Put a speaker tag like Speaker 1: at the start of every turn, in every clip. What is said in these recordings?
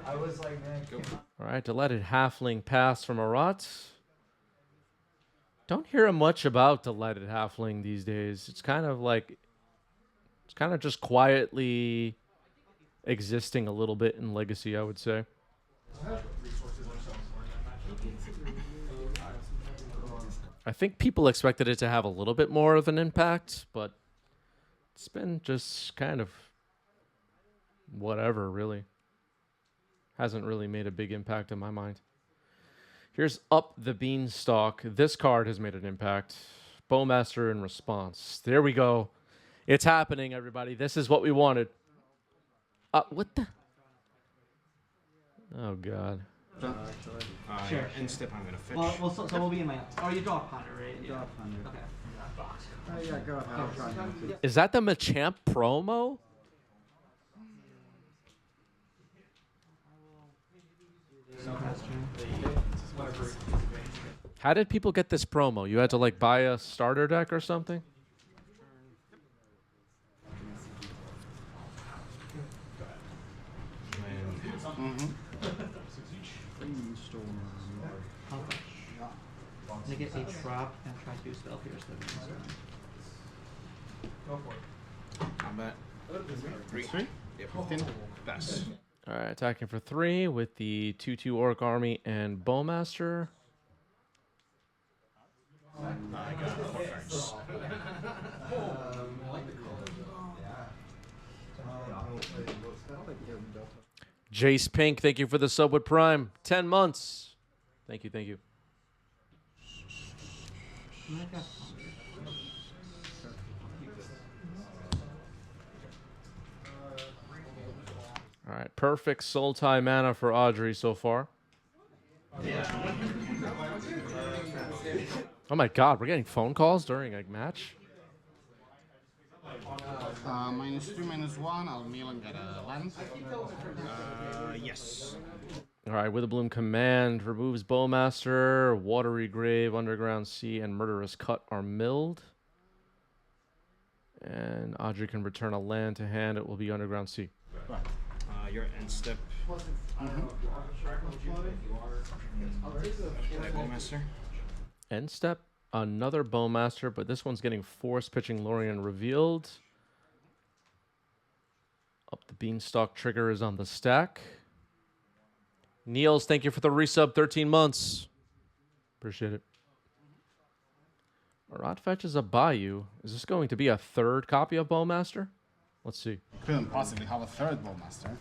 Speaker 1: I was like, man.
Speaker 2: All right, deleted halfling pass from Marat. Don't hear much about delighted halfling these days. It's kind of just quietly existing a little bit in Legacy, I would say. I think people expected it to have a little bit more of an impact, but it's been just kind of whatever, really. Hasn't really made a big impact in my mind. Here's Up the Beanstalk. This card has made an impact. Bowmaster in response. There we go. It's happening, everybody. This is what we wanted. What the? Oh, God.
Speaker 3: Sure. And step, I'm going to fetch.
Speaker 4: Well, so we'll be in my... Oh, you draw a ponder, right?
Speaker 1: Draw a ponder.
Speaker 4: Okay.
Speaker 1: Yeah, go ahead.
Speaker 2: Is that the Machamp promo? How did people get this promo? You had to like buy a starter deck or something?
Speaker 4: They get a trap and try to do spell pierce.
Speaker 3: Go for it. Combat. 3. Yep. 15. Pass.
Speaker 2: All right, attacking for 3 with the 2/2 Orc Army and Bowmaster.
Speaker 3: I got 4 cards.
Speaker 2: Jace Pink, thank you for the sub with Prime. 10 months. Thank you, thank you. All right, perfect Sultai mana for Audrey so far. Oh my God, we're getting phone calls during a match?
Speaker 5: -3, -1. I'll kneel and get a land.
Speaker 3: Yes.
Speaker 2: All right, Witherbloom Command removes Bowmaster, Watery Grave, Underground Sea, and Murderous Cut are milled. And Audrey can return a land to hand. It will be Underground Sea.
Speaker 3: Right. Your end step. Bowmaster.
Speaker 2: End step, another Bowmaster, but this one's getting force pitching Lorien revealed. Up the Beanstalk trigger is on the stack. Niels, thank you for the resub, 13 months. Appreciate it. Marat fetches a Bayou. Is this going to be a third copy of Bowmaster? Let's see.
Speaker 5: Couldn't possibly have a third Bowmaster.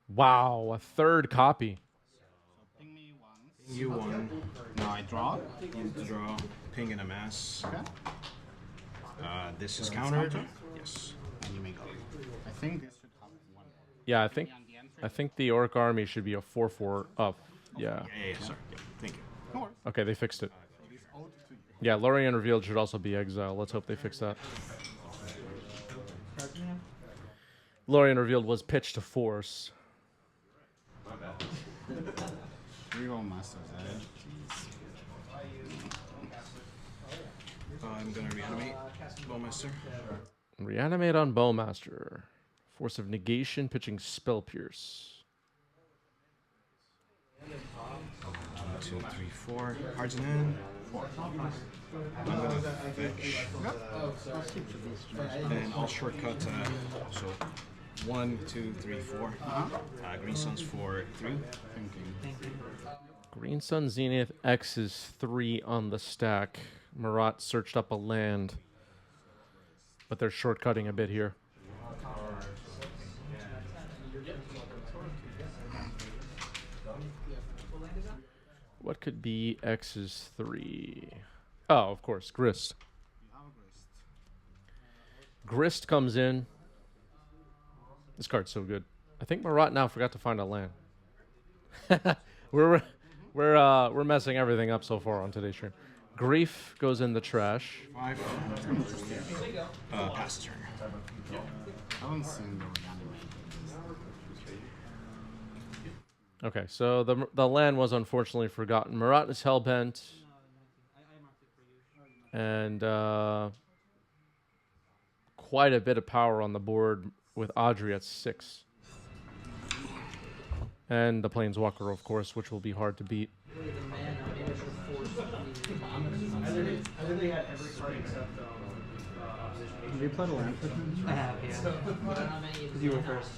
Speaker 2: Wow, a third copy.
Speaker 5: Ping me once.
Speaker 3: You won.
Speaker 5: Now I draw.
Speaker 3: You draw. Ping and a mass.
Speaker 5: Okay.
Speaker 3: This is countered. Yes.
Speaker 5: And you may go. I think this should have one.
Speaker 2: Yeah, I think the Orc Army should be a 4/4 up. Yeah.
Speaker 3: Yeah, sorry. Yeah, thank you.
Speaker 5: No worries.
Speaker 2: Okay, they fixed it.
Speaker 5: It is owed to you.
Speaker 2: Yeah, Lorien revealed should also be exile. Let's hope they fix that. Lorien revealed was pitched to force.
Speaker 5: 3 Bowmasters, eh?
Speaker 3: I'm going to reanimate Bowmaster.
Speaker 2: Reanimate on Bowmaster. Force of negation, pitching Spell Pierce.
Speaker 3: 2, 3, 4. Cards in hand. 4. I'm going to fetch. And I'll shortcut. So 1, 2, 3, 4. Green Suns for 3.
Speaker 2: Green Sun Zenith X is 3 on the stack. Marat searched up a land. But they're shortcutting a bit here. What could be X's 3? Oh, of course, Grist. Grist comes in. This card's so good. I think Marat now forgot to find a land. We're messing everything up so far on today's stream. Grief goes in the trash.
Speaker 3: 5. Pass turn.
Speaker 5: I haven't seen the reanimate.
Speaker 2: Okay, so the land was unfortunately forgotten. Marat is hellbent. And quite a bit of power on the board with Audrey at 6. And the Planeswalker, of course, which will be hard to beat.
Speaker 4: I think they had every card except
Speaker 1: Have you played a land with me?
Speaker 4: I have, yeah. Because you were first.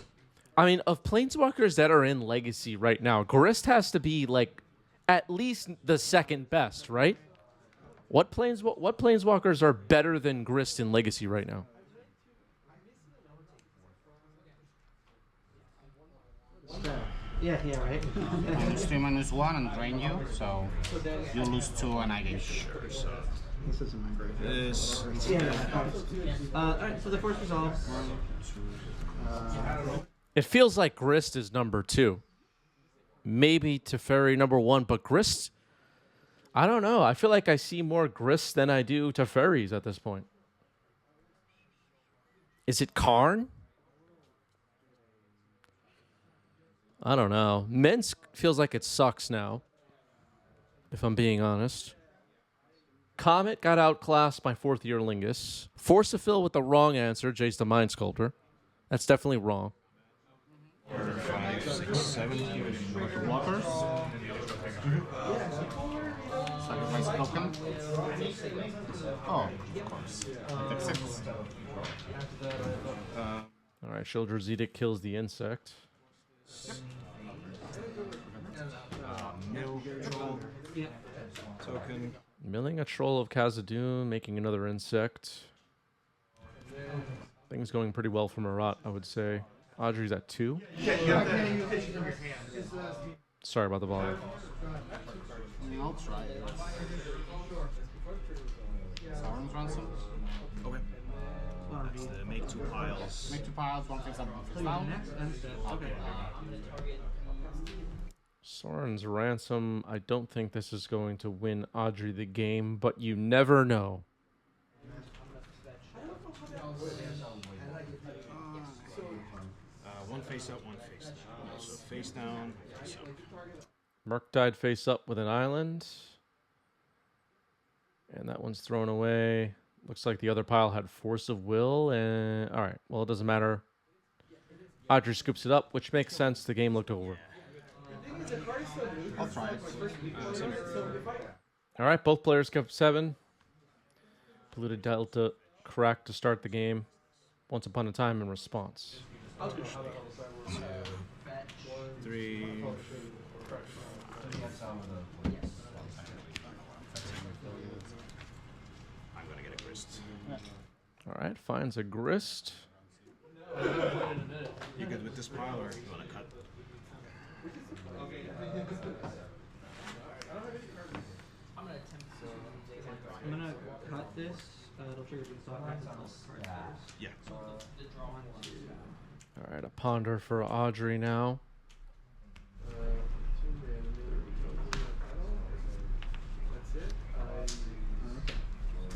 Speaker 2: I mean, of Planeswalkers that are in Legacy right now, Grist has to be, like, at least the second best, right? What Planeswalkers are better than Grist in Legacy right now?
Speaker 4: Yeah, right.
Speaker 5: -2/-1 and drain you, so you lose 2 and I gain.
Speaker 3: Sure, so
Speaker 1: This isn't my great.
Speaker 3: this.
Speaker 4: Alright, so the first resolve.
Speaker 2: It feels like Grist is number 2. Maybe Teferi number 1, but Grist, I don't know. I feel like I see more Grist than I do Teferis at this point. Is it Karn? I don't know. Minsk feels like it sucks now, if I'm being honest. Comet got outclassed by 4th year Lingus. Force to fill with the wrong answer, Jace the Mind Sculptor. That's definitely wrong.
Speaker 3: 5, 6, 7.
Speaker 5: Blockers. Sacrifice token. Oh, of course. It accepts.
Speaker 2: All right, Shieldred's Edict kills the insect.
Speaker 3: Mill troll
Speaker 4: Yeah.
Speaker 3: token.
Speaker 2: Milling a Troll of Khazad-dûm, making another insect. Things going pretty well for Marat, I would say. Audrey's at 2. Sorry about the volume.
Speaker 5: I'll try it. Sauron's Ransom.
Speaker 3: Okay. That's the make 2 piles.
Speaker 5: Make 2 piles, 1 face up, 1 face
Speaker 4: So
Speaker 5: down.
Speaker 4: next instead. Okay.
Speaker 2: Soren's Ransom. I don't think this is going to win Audrey the game, but you never know.
Speaker 3: One face up, one face down. So face down, face up.
Speaker 2: Merc died face up with an island. And that one's thrown away. Looks like the other pile had Force of Will. And all right, well, it doesn't matter. Audrey scoops it up, which makes sense. The game looked over.
Speaker 5: I'll try it.
Speaker 2: All right, both players kept 7. Polluted Delta cracked to start the game. Once upon a time in response.
Speaker 3: 3. I'm gonna get a grist.
Speaker 2: All right, finds a grist.
Speaker 3: You good with this pile, or you wanna cut?
Speaker 4: I'm gonna cut this. It'll trigger Beanstalk.
Speaker 3: Yeah.
Speaker 2: All right, a ponder for Audrey now.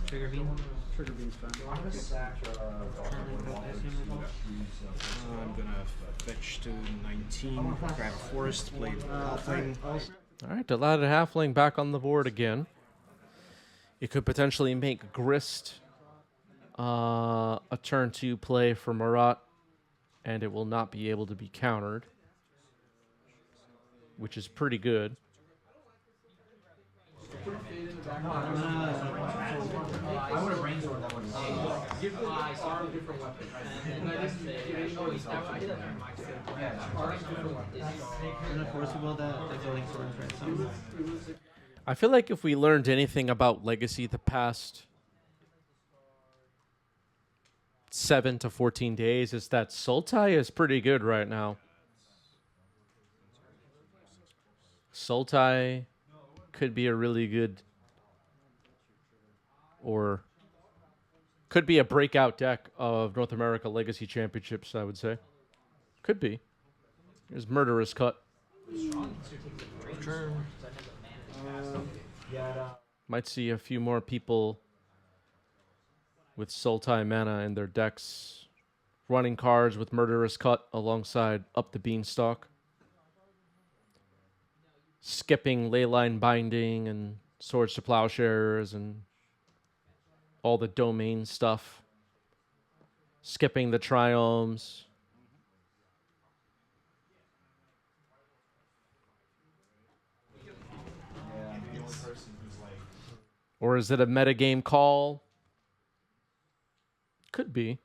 Speaker 4: Trigger beam.
Speaker 1: Trigger beam's fine.
Speaker 3: I'm gonna fetch to 19, grab a forest, play Halfling.
Speaker 2: All right, Dilated Halfling back on the board again. It could potentially make Grist a turn 2 play for Marat, and it will not be able to be countered, which is pretty good.
Speaker 4: I would have brainstormed that one. Give the arm different weapons. I'm gonna force will that exilling Soren's Ransom.
Speaker 2: I feel like if we learned anything about Legacy the past 7 to 14 days, is that Sultai is pretty good right now. Sultai could be a really good, or could be a breakout deck of North America Legacy Championships, I would say. Could be. Here's Murderous Cut. Might see a few more people with Sultai mana in their decks, running cards with Murderous Cut alongside Up the Beanstalk, skipping Leyline Binding and Swords to Plowshares and all the domain stuff. skipping the triomes. Or is it a metagame call? Could be.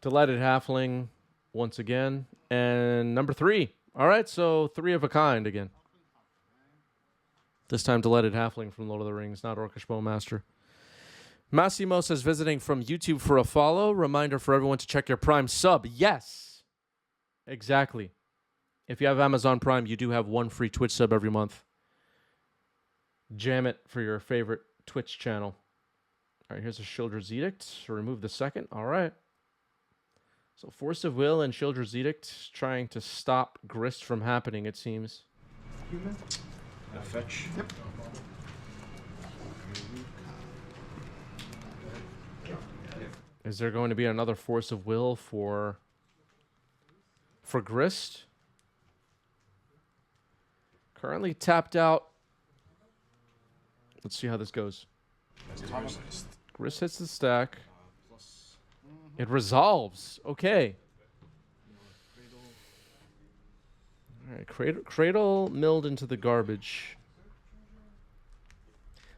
Speaker 2: Delighted Halfling once again. And number 3. All right, so 3 of a kind again. This time Delighted Halfling from Lord of the Rings, not Orcish Bowmaster. Massimo says visiting from YouTube for a follow. Reminder for everyone to check your Prime sub. Yes, exactly. If you have Amazon Prime, you do have 1 free Twitch sub every month. Jam it for your favorite Twitch channel. All right, here's a Shieldred's Edict. Remove the second. All right. So Force of Will and Shieldred's Edict trying to stop Grist from happening, it seems.
Speaker 3: A fetch.
Speaker 1: Yep.
Speaker 2: Is there going to be another Force of Will for Grist? Currently tapped out. Let's see how this goes. Grist hits the stack. It resolves. Okay. All right, Cradle milled into the garbage.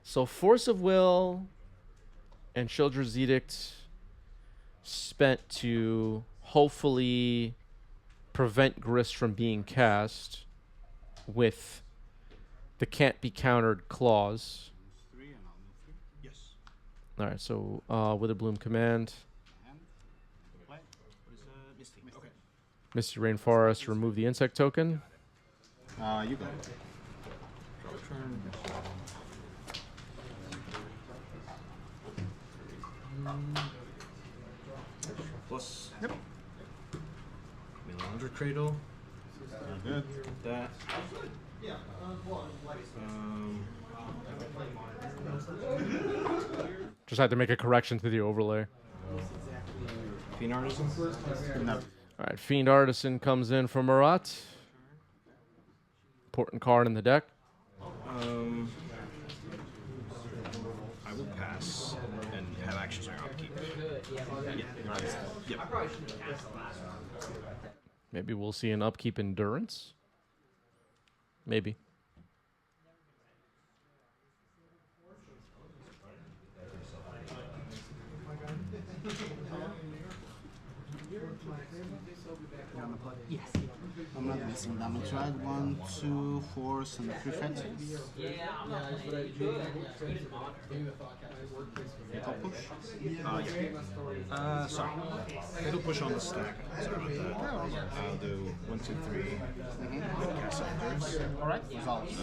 Speaker 2: So Force of Will and Shieldred's Edict spent to hopefully prevent Grist from being cast with the can't be countered clause.
Speaker 3: Yes.
Speaker 2: All right, so Witherbloom command.
Speaker 3: Okay.
Speaker 2: Misty Rainforest, remove the insect token.
Speaker 5: You go.
Speaker 3: Plus. Yep. Melandra Cradle.
Speaker 5: Good.
Speaker 3: That.
Speaker 2: Just had to make a correction to the overlay.
Speaker 3: Fiend Artisan.
Speaker 5: No.
Speaker 2: All right, Fiend Artisan comes in from Marat. Important card in the deck.
Speaker 3: I will pass and have actions on your upkeep. Yeah.
Speaker 2: Maybe we'll see an upkeep endurance. Maybe.
Speaker 4: Yes.
Speaker 5: I'm not missing damage, right? 1, 2, 4, and 3 fetches. Fatal push.
Speaker 3: Sorry. It'll push on the stack. Sorry about that. I'll do 1, 2, 3. Cast Endurance.
Speaker 5: Alright, resolves.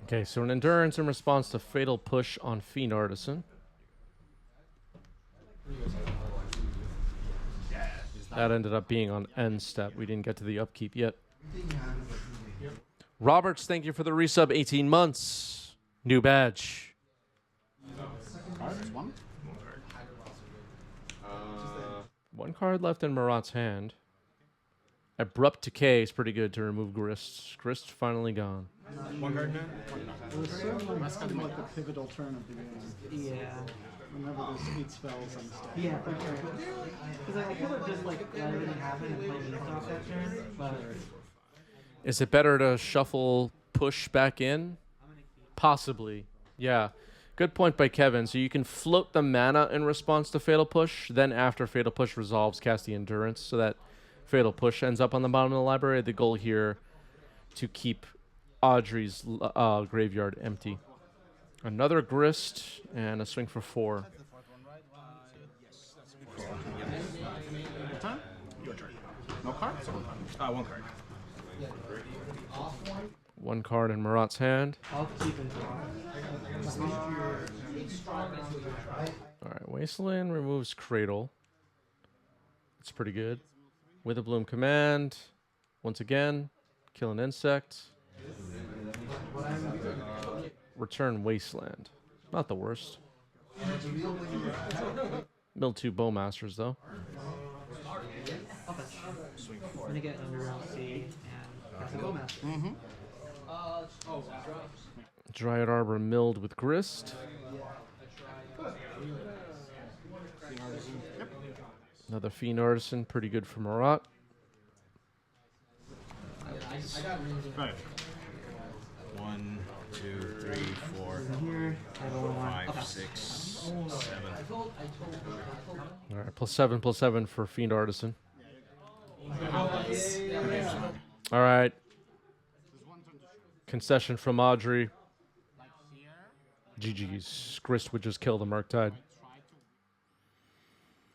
Speaker 2: Okay, so an endurance in response to Fatal Push on Fiend Artisan. That ended up being on end step. We didn't get to the upkeep yet. Roberts, thank you for the resub. 18 months. New badge.
Speaker 5: Cards, 1.
Speaker 2: One card left in Marat's hand. Abrupt Decay is pretty good to remove Grist. Grist finally gone.
Speaker 3: 1 card now?
Speaker 1: It was certainly seemed like the pivotal turn of the game.
Speaker 4: Yeah.
Speaker 1: Whenever there's 8 spells on stack.
Speaker 4: Yeah, for sure. Because I could have just like let everything happen and played Beanstalk that turn, but
Speaker 2: Is it better to shuffle push back in? Possibly. Yeah. Good point by Kevin. So you can float the mana in response to Fatal Push. Then after Fatal Push resolves, cast the Endurance so that Fatal Push ends up on the bottom of the library. The goal here to keep Audrey's graveyard empty. Another Grist and a swing for 4.
Speaker 5: Turn?
Speaker 3: Your turn.
Speaker 5: No cards?
Speaker 3: 1 card.
Speaker 2: One card in Marat's hand.
Speaker 4: I'll keep it.
Speaker 2: All right, Wasteland removes Cradle. It's pretty good. Witherbloom command. Once again, kill an insect. Return Wasteland. Not the worst. Mill 2 Bowmasters, though.
Speaker 4: I'm gonna get Underground Sea and cast a Bowmaster.
Speaker 5: Mm-hmm.
Speaker 2: Dryad Arbor milled with Grist. Another Fiend Artisan, pretty good for Marat.
Speaker 3: Right. 1, 2, 3, 4,
Speaker 4: Here, I roll 1.
Speaker 3: 5, 6, 7.
Speaker 2: All right, +7/+7 for Fiend Artisan. All right. Concession from Audrey. GG's. Grist would just kill the Murktide.